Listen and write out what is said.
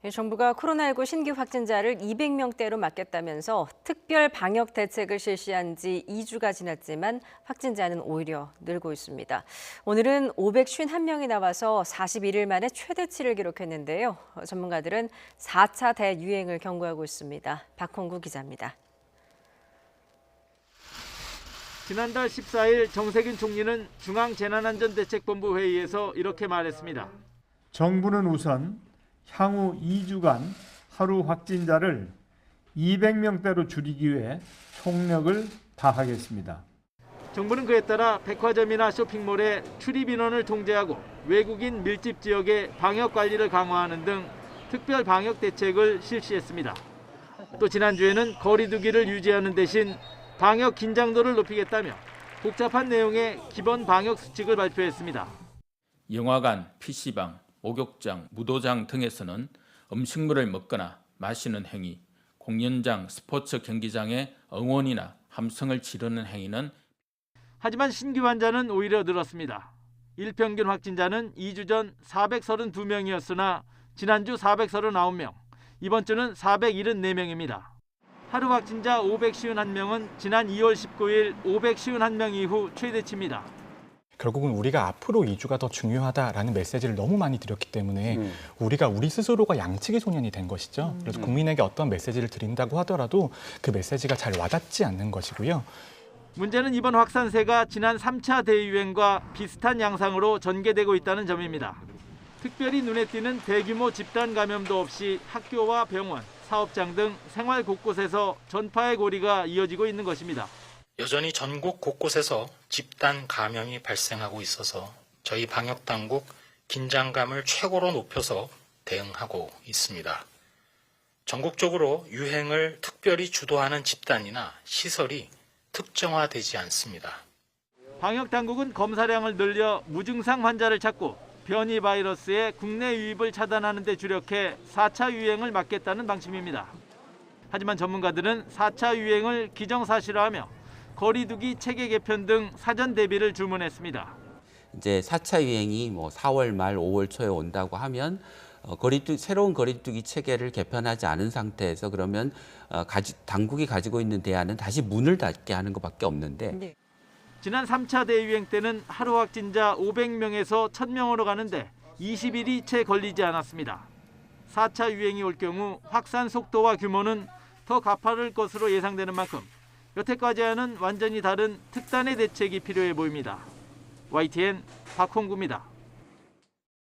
정부가 코로나19 신규 확진자를 200명대로 막겠다면서 특별 방역 대책을 실시한 지 2주가 지났지만 확진자는 오히려 늘고 있습니다. 오늘은 551명이 나와서 41일 만에 최대치를 기록했는데요. 전문가들은 4차 대유행을 경고하고 있습니다. 박홍구 기자입니다. 지난달 14일 정세균 총리는 중앙재난안전대책본부 회의에서 이렇게 말했습니다. 정부는 우선 향후 2주간 하루 확진자를 200명대로 줄이기 위해 총력을 다하겠습니다. 정부는 그에 따라 백화점이나 쇼핑몰의 출입 인원을 통제하고 외국인 밀집 지역의 방역 관리를 강화하는 등 특별 방역 대책을 실시했습니다. 또 지난주에는 거리 두기를 유지하는 대신 방역 긴장도를 높이겠다며 복잡한 내용의 기본 방역 수칙을 발표했습니다. 영화관, PC방, 목욕장, 무도장 등에서는 음식물을 먹거나 마시는 행위, 공연장, 스포츠 경기장의 응원이나 함성을 지르는 행위는 하지만 신규 환자는 오히려 늘었습니다. 일평균 확진자는 2주 전 432명이었으나 지난주 439명, 이번 주는 474명입니다. 하루 확진자 551명은 지난 2월 19일 551명 이후 최대치입니다. 결국은 우리가 앞으로 2주가 더 중요하다라는 메시지를 너무 많이 드렸기 때문에 우리가 우리 스스로가 양치기 소년이 된 것이죠. 그래서 국민에게 어떤 메시지를 드린다고 하더라도 그 메시지가 잘 와닿지 않는 것이고요. 문제는 이번 확산세가 지난 3차 대유행과 비슷한 양상으로 전개되고 있다는 점입니다. 특별히 눈에 띄는 대규모 집단 감염도 없이 학교와 병원, 사업장 등 생활 곳곳에서 전파의 고리가 이어지고 있는 것입니다. 여전히 전국 곳곳에서 집단 감염이 발생하고 있어서 저희 방역당국 긴장감을 최고로 높여서 대응하고 있습니다. 전국적으로 유행을 특별히 주도하는 집단이나 시설이 특정화되지 않습니다. 방역당국은 검사량을 늘려 무증상 환자를 찾고 변이 바이러스의 국내 유입을 차단하는 데 주력해 4차 유행을 막겠다는 방침입니다. 하지만 전문가들은 4차 유행을 기정사실화하며 거리두기 체계 개편 등 사전 대비를 주문했습니다. 이제 4차 유행이 4월 말 5월 초에 온다고 하면 새로운 거리두기 체계를 개편하지 않은 상태에서 그러면 당국이 가지고 있는 대안은 다시 문을 닫게 하는 것밖에 없는데 네. 지난 3차 대유행 때는 하루 확진자 500명에서 1000명으로 가는데 20일이 채 걸리지 않았습니다. 4차 유행이 올 경우 확산 속도와 규모는 더 가파를 것으로 예상되는 만큼 여태까지와는 완전히 다른 특단의 대책이 필요해 보입니다. YTN 박홍구입니다.